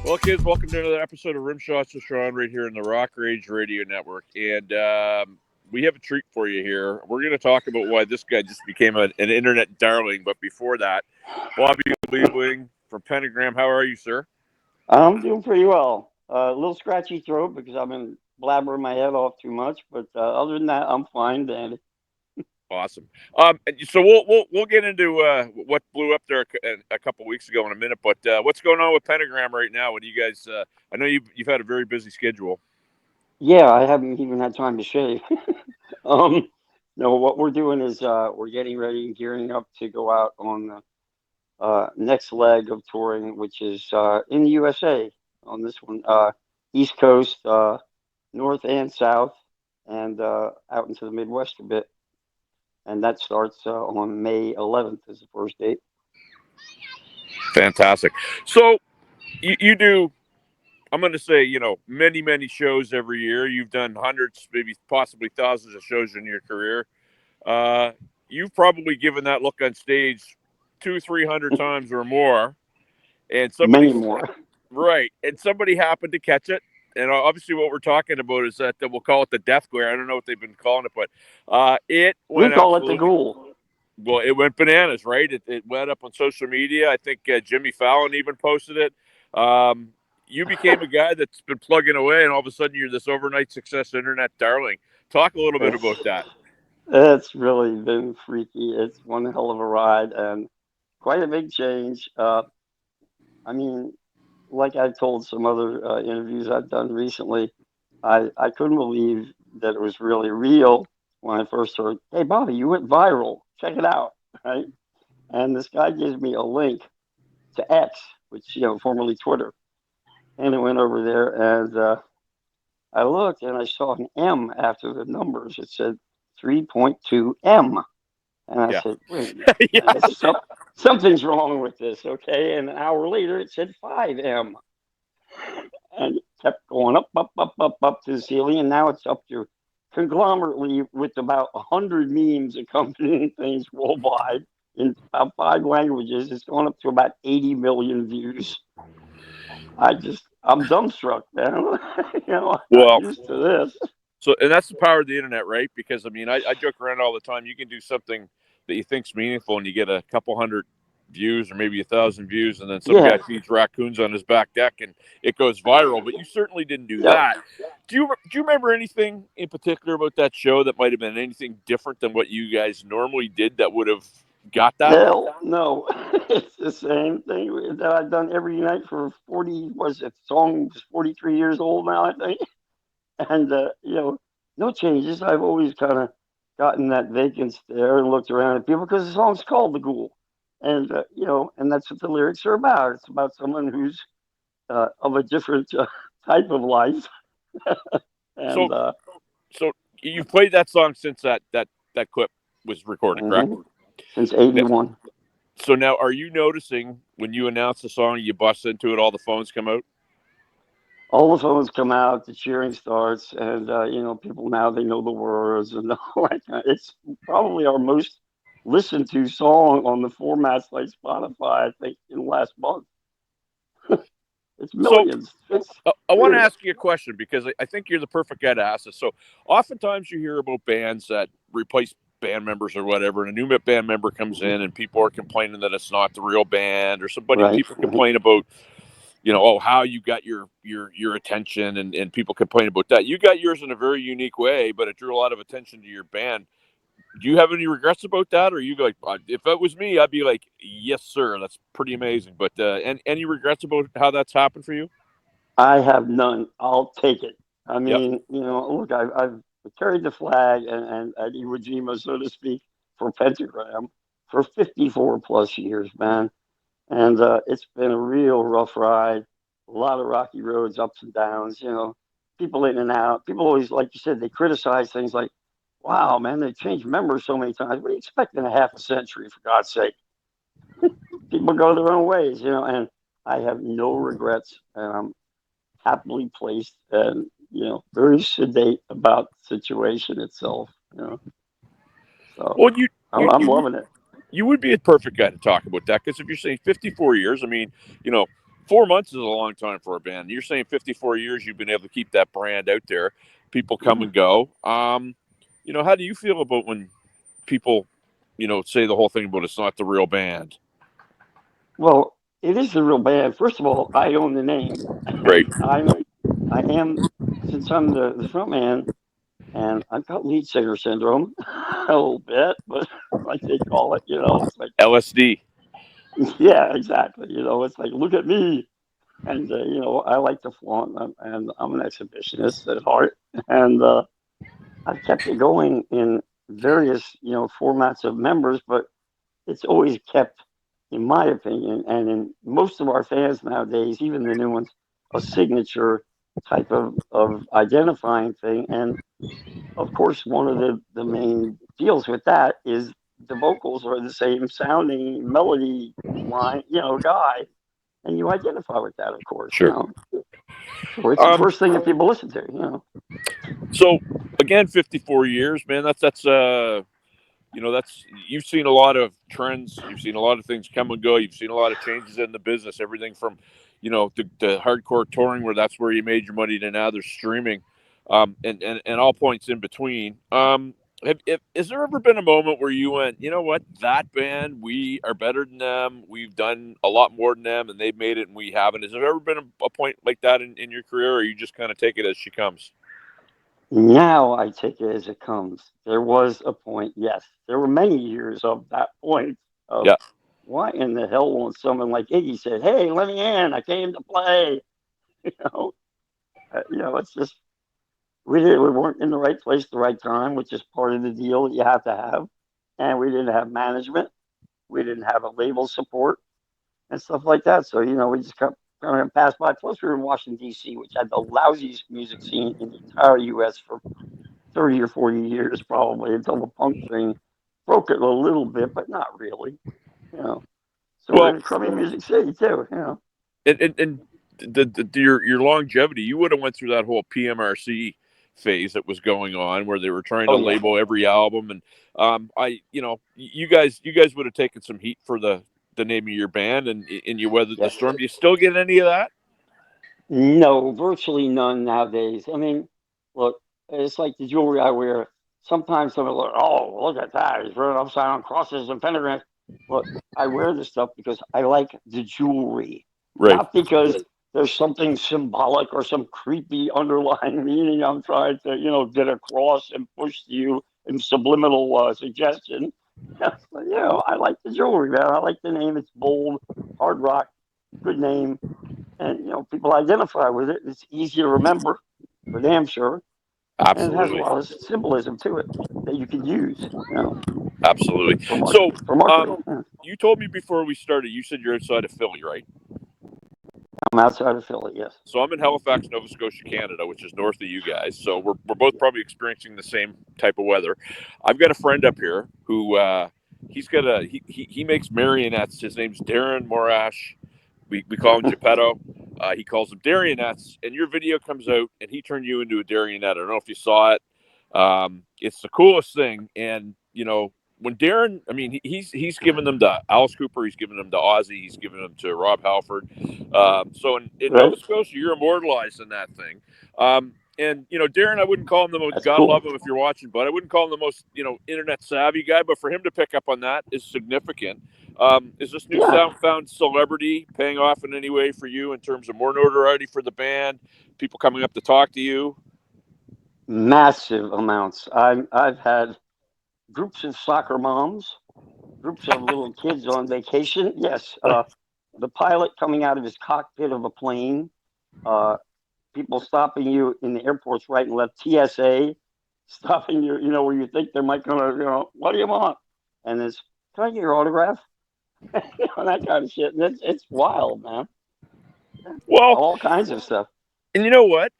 Well, kids, welcome to another episode of Rim Shots with Sean right here in the Rock Rage Radio Network. And we have a treat for you here. We're going to talk about why this guy just became an internet darling. But before that, Bobby Liebling from Pentagram. How are you, sir? I'm doing pretty well. A little scratchy throat because I've been blabbering my head off too much, but other than that, I'm fine, Dan. Awesome. So we'll get into what blew up there a couple weeks ago in a minute. But what's going on with Pentagram right now? What do you guys? I know you've had a very busy schedule. Yeah, I haven't even had time to shave. um, no, what we're doing is we're getting ready and gearing up to go out on the next leg of touring, which is in the USA on this one, East Coast, North and South, and out into the Midwest a bit. And that starts on May 11th is the first date. Fantastic. So you do. I'm going to say, many shows every year. You've done hundreds, maybe possibly thousands of shows in your career. You've probably given that look on stage 200-300 times or more, and Many somebody, more. right, and somebody happened to catch it. And obviously, what we're talking about is that we'll call it the death glare. I don't know what they've been calling it, but it We went call it the absolutely ghoul. well. It went bananas, right? It went up on social media. I think Jimmy Fallon even posted it. You became a guy that's been plugging away, and all of a sudden, you're this overnight success internet darling. Talk a little bit It's about that. it's really been freaky. It's one hell of a ride and quite a big change. I mean, like I told some other interviews I've done recently, I couldn't believe that it was really real when I first heard, "Hey, Bobby, you went viral. Check it out." Right? And this guy gives me a link to X, which formerly Twitter, and I went over there and I looked and I saw an M after the numbers. It said 3.2 M. And I Yeah, said, wait a minute, yeah. something's wrong with this, okay? And an hour later, it said 5M. And it kept going up to the ceiling. And now it's up to conglomerately with about 100 memes accompanying things worldwide in about 5 languages. It's gone up to about 80 million views. I'm dumbstruck, man. I'm not Well, used to this. so and that's the power of the internet, right? Because I joke around all the time. You can do something that you think's meaningful, and you get a couple hundred views or maybe 1,000 views, and then some guy Yeah. feeds raccoons on his back deck, and it goes viral. But you certainly didn't do Yep. that. Do you remember anything in particular about that show that might have been anything different than what you guys normally did that would have got that? Hell no. It's the same thing that I've done every night for 40, was it, song's 43 years old now, I think. And, no changes. I've always kind of gotten that vacant stare and looked around at people because the song's called The Ghoul. And, and that's what the lyrics are about. It's about someone who's of a different type of life. So, And so you've played that song since that clip was recorded, correct? mhm, since 81. So now, are you noticing when you announce the song, you bust into it, all the phones come out? All the phones come out, the cheering starts, and people now they know the words and all that it's probably our most listened to song on the formats like Spotify, I think, in the last month. It's So millions. It's I want to serious. ask you a question because I think you're the perfect guy to ask this. So oftentimes you hear about bands that replace band members or whatever, and a new band member comes in, and people are complaining that it's not the real band, or somebody Right, people right. complain about, how you got your attention, and people complain about that. You got yours in a very unique way, but it drew a lot of attention to your band. Do you have any regrets about that, or you like, if it was me, I'd be like, yes, sir, that's pretty amazing. But any regrets about how that's happened for you? I have none. I'll take it. I Yep. mean, look, I've carried the flag and at Iwo Jima, so to speak, for Pentagram for 54 plus years, man. And it's been a real rough ride. A lot of rocky roads, ups and downs. People in and out. People always, like you said, they criticize things like, "Wow, man, they changed members so many times. What do you expect in a half a century, for God's sake?" People go their own ways, And I have no regrets, and I'm happily placed, and very sedate about the situation itself. So Well, you I'm, you I'm you loving it. you would be a perfect guy to talk about that because if you're saying 54 years, I mean, you know, 4 months is a long time for a band. You're saying 54 years you've been able to keep that brand out there. People come Yeah. and go. How do you feel about when people, say the whole thing about it's not the real band? Well, it is the real band. First of all, I own the name, Right. and I am, since I'm the front man, and I've got lead singer syndrome a little bit, but like they call it, it's like, LSD. yeah, exactly. It's like, look at me. And, I like to flaunt, and I'm an exhibitionist at heart. And I've kept it going in various, formats of members, but it's always kept, in my opinion, and in most of our fans nowadays, even the new ones, a signature type of identifying thing. And of course, one of the main deals with that is the vocals are the same sounding melody line, guy, and you identify with that, of course, Sure. So it's the Um, first thing that people listen to. so again, 54 years, man. That's you've seen a lot of trends. You've seen a lot of things come and go. You've seen a lot of changes in the business. Everything from, the hardcore touring where that's where you made your money to now there's streaming, and all points in between. Has there ever been a moment where you went, you know what, that band, we are better than them. We've done a lot more than them, and they've made it, and we haven't. Has there ever been a point like that in your career, or you just kind of take it as she comes? Now I take it as it comes. There was a point, yes. There were many years of that point of Yeah, why in the hell won't someone like Iggy said, "Hey, let me in. I came to play." You know, it's just we weren't in the right place at the right time, which is part of the deal that you have to have. And we didn't have management. We didn't have a label support and stuff like that. So we just kind of passed by. Plus, we were in Washington D.C., which had the lousiest music scene in the entire U.S. for 30 or 40 years, probably until the punk thing broke it a little bit, but not really. You know, so we're well, in a crummy music city too. and your longevity, you would have went through that whole PMRC phase that was going on where they were trying to Oh yeah, label every album, and you guys would have taken some heat for the name of your band, and you weathered the yes. storm. Do you still get any of that? No, virtually none nowadays. I mean, look, it's like the jewelry I wear. Sometimes someone look, oh, look at that. He's wearing upside down crosses and pentagrams. Look, I wear this stuff because I like the jewelry, Right. not because there's something symbolic or some creepy underlying meaning I'm trying to, get across and push to you in subliminal suggestion. I like the jewelry, man. I like the name. It's bold, hard rock, good name, and people identify with it. It's easy to remember, for damn sure, and it has a Absolutely. lot of symbolism to it that you can use, Absolutely. for So, for marketing. um, Yeah. you told me before we started, you said you're outside of Philly, right? I'm outside of Philly, yes. So I'm in Halifax, Nova Scotia, Canada, which is north of you guys. So we're both probably experiencing the same type of weather. I've got a friend up here who he makes marionettes. His name's Darren Morash. We call him Geppetto. He calls them Darionettes. And your video comes out, and he turned you into a Darionette. I don't know if you saw it. It's the coolest thing. And when Darren, I mean, he's given them to Alice Cooper, he's given them to Ozzy, he's given them to Rob Halford. So in Right? Nova Scotia, you're immortalized in that thing. And Darren, I wouldn't call him the most. That's God cool. love him if you're watching, but I wouldn't call him the most internet savvy guy. But for him to pick up on that is significant. Is this new Yeah, found celebrity paying off in any way for you in terms of more notoriety for the band, people coming up to talk to you? massive amounts. I've had groups of soccer moms, groups of little kids on vacation. Yes, the pilot coming out of his cockpit of a plane. Uh, People stopping you in the airports right and left. TSA stopping you, where you think they might gonna, what do you want? And it's, can I get your autograph? That kind of shit. And it's wild, man. Well, All kinds of stuff. and you know what?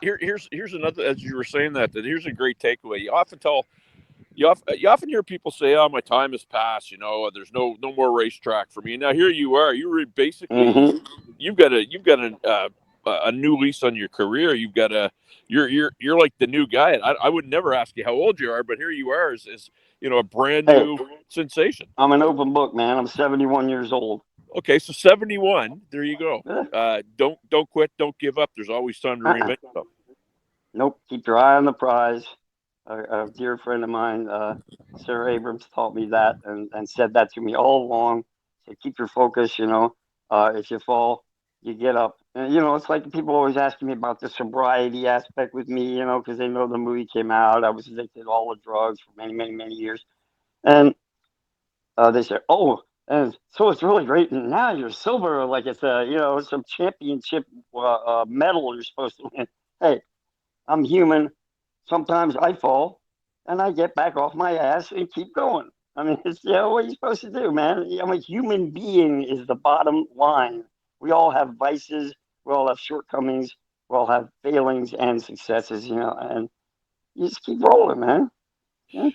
Here's another. As you were saying that here's a great takeaway. You often hear people say, "Oh, my time has passed. There's no more racetrack for me." Now here you are. Basically Mm-hmm. you've got a new lease on your career. You're like the new guy. I would never ask you how old you are, but here you are as a brand Hey, new sensation. I'm an open book, man. I'm 71 years old. Okay, so 71. There you go. Eh, Don't quit. Don't give up. There's always time to uh-uh. reinvent yourself. Nope. Keep your eye on the prize. A dear friend of mine, Sir Abrams, taught me that and said that to me all along. So keep your focus. If you fall, you get up. And it's like people always asking me about the sobriety aspect with me. Because they know the movie came out. I was addicted to all the drugs for many, many, many years, and they said, "Oh, and so it's really great. And now you're sober, like it's some championship medal you're supposed to win." Hey, I'm human. Sometimes I fall and I get back off my ass and keep going. I mean, it's what you're supposed to do, man. I'm a human being is the bottom line. We all have vices. We all have shortcomings. We all have failings and successes, and you just keep rolling, man. Yeah.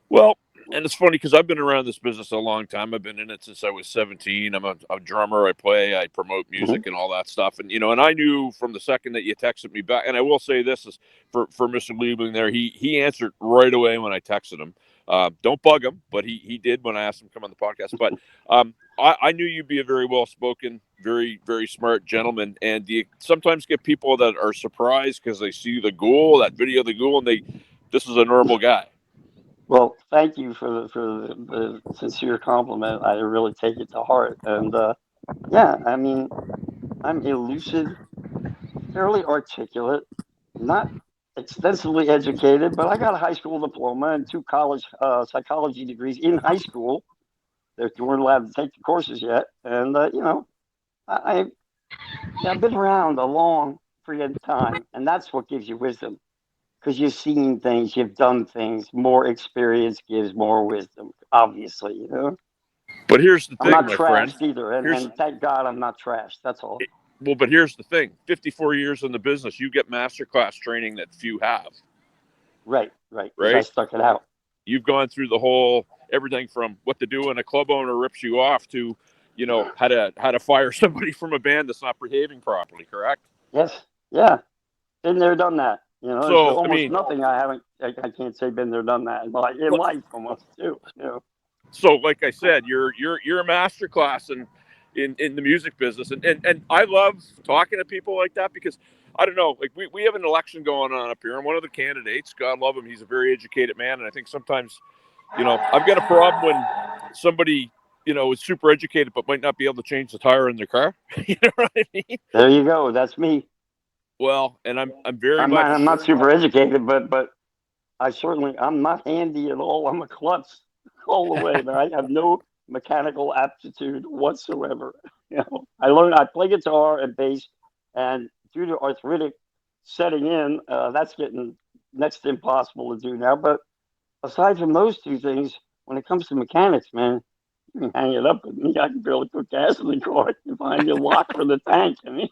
Well, and it's funny because I've been around this business a long time. I've been in it since I was 17. I'm a drummer. I play, I promote Mm-hmm. music and all that stuff. And I knew from the second that you texted me back, and I will say this is for Mr. Liebling there, he answered right away when I texted him. Don't bug him, but he did when I asked him to come on the podcast. But I knew you'd be a very well spoken, very, very smart gentleman. And you sometimes get people that are surprised because they see the ghoul, that video of the ghoul, and this is a normal guy. Well, thank you for the sincere compliment. I really take it to heart. And yeah, I mean, I'm elusive, fairly articulate, not extensively educated, but I got a high school diploma and two college psychology degrees in high school. They weren't allowed to take the courses yet, and I I've been around a long period of time, and that's what gives you wisdom because you've seen things, you've done things. More experience gives more wisdom, obviously. But here's the I'm thing, not my friend. trashed either, and, Here's and thank God I'm not trashed. That's all. Well, but here's the thing: 54 years in the business, you get masterclass training that few have. Right, because I Right? stuck it out. You've gone through the whole everything from what to do when a club owner rips you off to, how to fire somebody from a band that's not behaving properly. Correct? Yes, yeah, been there, done that. There's So I almost mean, nothing I haven't. I can't say been there, done that in life almost too. so like I said, you're a master class in the music business, and I love talking to people like that because I don't know, like we have an election going on up here. I'm one of the candidates. God love him. He's a very educated man, and I think sometimes, I've got a problem when somebody is super educated but might not be able to change the tire in their car. You know what I mean? There you go. That's me. Well, and I'm very I'm not, much I'm not super educated, but I'm not handy at all. I'm a klutz all the way, man. I have no mechanical aptitude whatsoever. I play guitar and bass, and due to arthritic setting in, that's getting next to impossible to do now. But aside from those two things, when it comes to mechanics, man, you can hang it up with me. I can barely put gas in the car if I need a lock for the tank. I mean,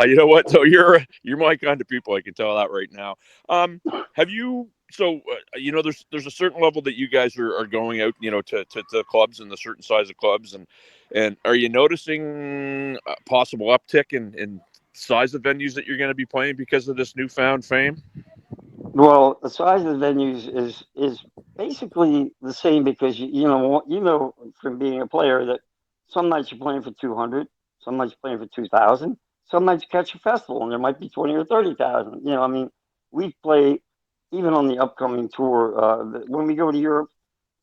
You know what? So you're my kind of people. I can tell that right now. Have you? So there's a certain level that you guys are going out, to clubs and the certain size of clubs, and are you noticing a possible uptick in size of venues that you're going to be playing because of this newfound fame? well, the size of the venues is basically the same because you know from being a player that some nights you're playing for 200, some nights you're playing for 2,000, some nights you catch a festival and there might be 20 or 30,000. I mean, we play even on the upcoming tour. When we go to Europe,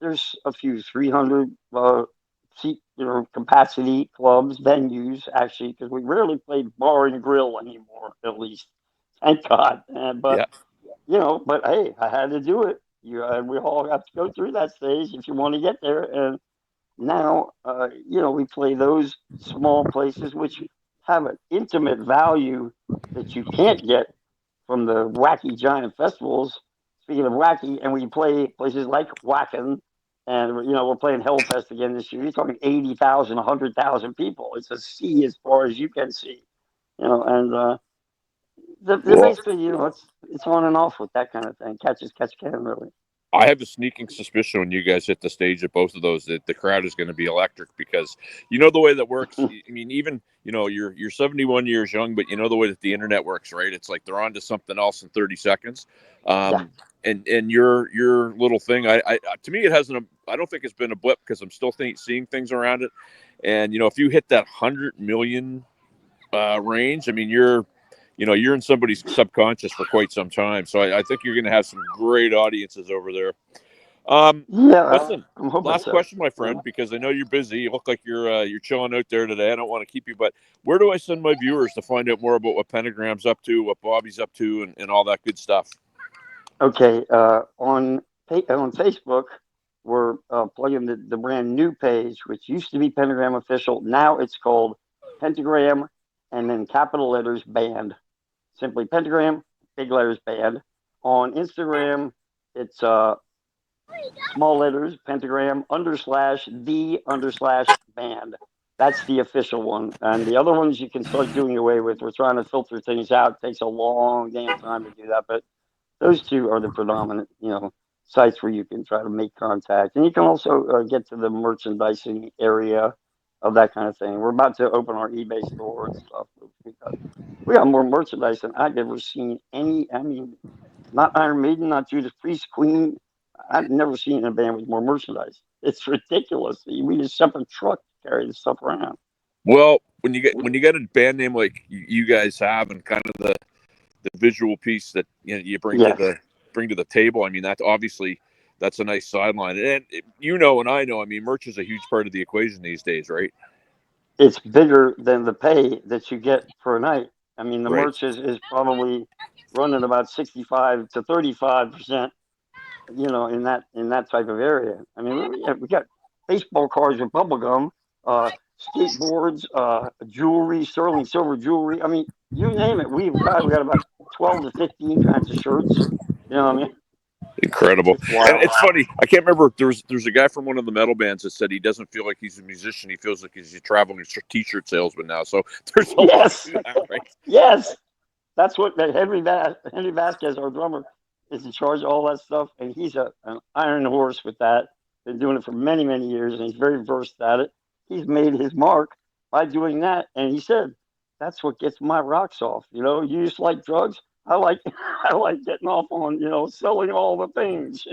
there's a few 300 seat capacity clubs venues actually because we rarely play bar and grill anymore. At least, thank God. But Yeah. but hey, I had to do it. We all have to go through that stage if you want to get there. And now, we play those small places which have an intimate value that you can't get from the wacky giant festivals. Speaking of wacky, and we play places like Wacken, and we're playing Hellfest again this year. You're talking 80,000, 100,000 people. It's a sea as far as you can see. And they're Well, basically, it's on and off with that kind of thing. Catch as catch can, really. I have a sneaking suspicion when you guys hit the stage at both of those that the crowd is going to be electric because the way that works. I mean, even you're 71 years young, but the way that the internet works, right? It's like they're on to something else in 30 seconds. Yeah. and your little thing, I to me it hasn't. I don't think it's been a blip because I'm still seeing things around it. And if you hit that 100 million range, I mean you're in somebody's subconscious for quite some time. So I think you're going to have some great audiences over there. Yeah, Listen, I'm hoping last so. question, my friend, because I know you're busy. You look like you're chilling out there today. I don't want to keep you, but where do I send my viewers to find out more about what Pentagram's up to, what Bobby's up to, and all that good stuff? Okay, on Facebook, we're plugging the brand new page, which used to be Pentagram Official. Now it's called Pentagram, and then capital letters Band. Simply Pentagram, big letters Band. On Instagram, it's small letters Pentagram _the _band. That's the official one, and the other ones you can start doing away with. We're trying to filter things out. It takes a long damn time to do that, but those two are the predominant, sites where you can try to make contact, and you can also get to the merchandising area of that kind of thing. We're about to open our eBay store and stuff. We got more merchandise than I've ever seen any. I mean, not Iron Maiden, not Judas Priest, Queen. I've never seen a band with more merchandise. It's ridiculous. You need a separate truck to carry this stuff around. Well, when you get a band name like you guys have, and kind of the visual piece that you bring to Yes, the table, I mean that's a nice sideline, and and I know, I mean, merch is a huge part of the equation these days, right? it's bigger than the pay that you get for a night. I mean, the Right. merch is probably running about 65 to 35%, in that type of area. I mean, we got baseball cards with bubble gum, skateboards, jewelry, sterling silver jewelry. I mean, you name it, we got about 12 to 15 kinds of shirts. You know what I mean? Incredible. It's And wild. it's funny. I can't remember. There's a guy from one of the metal bands that said he doesn't feel like he's a musician. He feels like he's a traveling t-shirt salesman now. So there's a lot Yes, to that, right? yes. That's what Henry Vasquez, our drummer, is in charge of all that stuff, and he's an iron horse with that. Been doing it for many, many years, and he's very versed at it. He's made his mark by doing that, and he said, "That's what gets my rocks off." You just like drugs. I like, I like getting off on, selling all the things.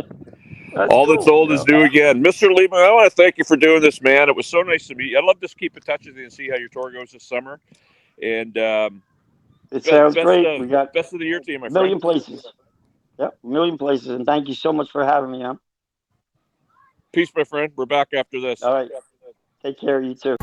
That's All that's cool. old is new again. Mr. Liebling, I want to thank you for doing this, man. It was so nice to meet you. I'd love to keep in touch with you and see how your tour goes this summer. And It sounds best great. We got best of the year to you, my a friend. million places. Yep, a million places, and thank you so much for having me. Peace, my friend. We're back after this. All right, take care. You too.